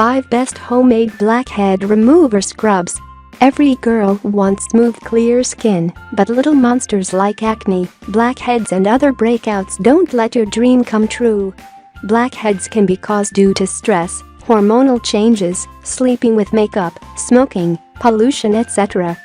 5 Best Homemade Blackhead Remover Scrubs. Every girl wants smooth, clear skin, but little monsters like acne, blackheads and other breakouts don't let your dream come true. Blackheads can be caused due to stress, hormonal changes, sleeping with makeup, smoking, pollution, etc.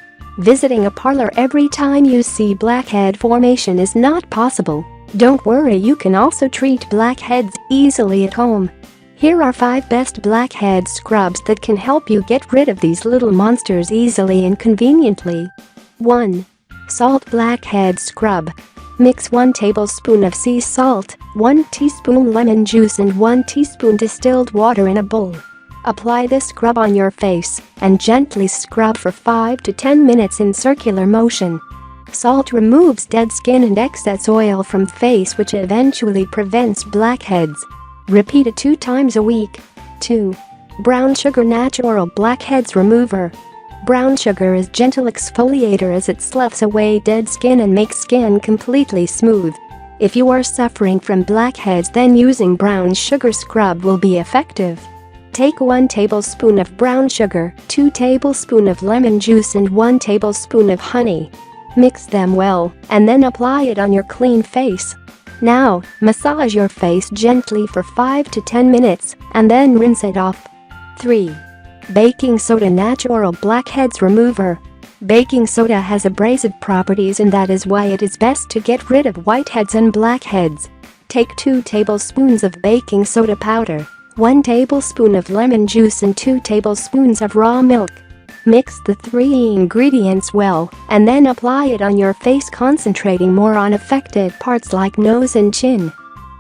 Visiting a parlor every time you see blackhead formation is not possible. Don't worry, you can also treat blackheads easily at home. Here are 5 best blackhead scrubs that can help you get rid of these little monsters easily and conveniently. 1. Salt Blackhead Scrub. Mix 1 tablespoon of sea salt, 1 teaspoon lemon juice and 1 teaspoon distilled water in a bowl. Apply this scrub on your face and gently scrub for 5 to 10 minutes in circular motion. Salt removes dead skin and excess oil from face, which eventually prevents blackheads. Repeat it 2 times a week. 2. Brown Sugar Natural Blackheads Remover. Brown sugar is gentle exfoliator as it sloughs away dead skin and makes skin completely smooth. If you are suffering from blackheads, then using brown sugar scrub will be effective. Take 1 tablespoon of brown sugar, 2 tablespoons of lemon juice and 1 tablespoon of honey. Mix them well and then apply it on your clean face. Now, massage your face gently for 5 to 10 minutes and then rinse it off. 3. Baking Soda Natural Blackheads Remover. Baking soda has abrasive properties, and that is why it is best to get rid of whiteheads and blackheads. Take 2 tablespoons of baking soda powder, 1 tablespoon of lemon juice and 2 tablespoons of raw milk. Mix the 3 ingredients well and then apply it on your face, concentrating more on affected parts like nose and chin.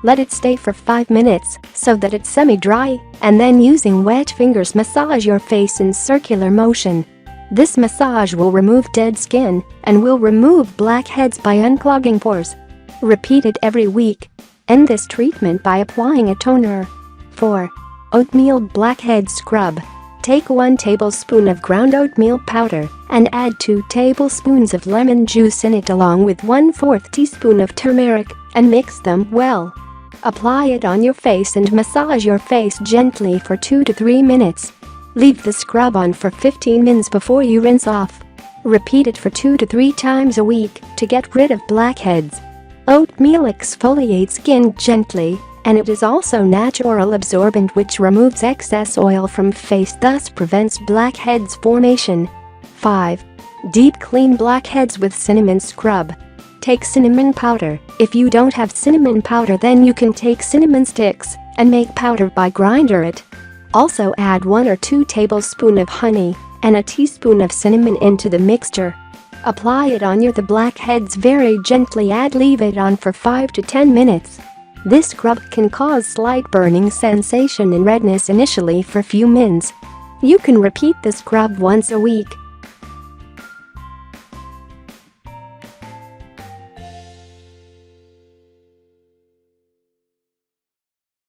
Let it stay for 5 minutes so that it's semi-dry, and then using wet fingers massage your face in circular motion. This massage will remove dead skin and will remove blackheads by unclogging pores. Repeat it every week. End this treatment by applying a toner. 4. Oatmeal Blackhead Scrub. Take 1 tablespoon of ground oatmeal powder and add 2 tablespoons of lemon juice in it along with 1/4 teaspoon of turmeric and mix them well. Apply it on your face and massage your face gently for 2 to 3 minutes. Leave the scrub on for 15 minutes before you rinse off. Repeat it for 2 to 3 times a week to get rid of blackheads. Oatmeal exfoliates skin gently, and it is also natural absorbent which removes excess oil from face, thus prevents blackheads formation. 5. Deep Clean Blackheads with Cinnamon Scrub. Take cinnamon powder. If you don't have cinnamon powder, then you can take cinnamon sticks and make powder by grinder it. Also add 1 or 2 tablespoons of honey and a teaspoon of cinnamon into the mixture. Apply it on the blackheads very gently and leave it on for 5 to 10 minutes. This scrub can cause slight burning sensation and redness initially for few minutes. You can repeat the scrub once a week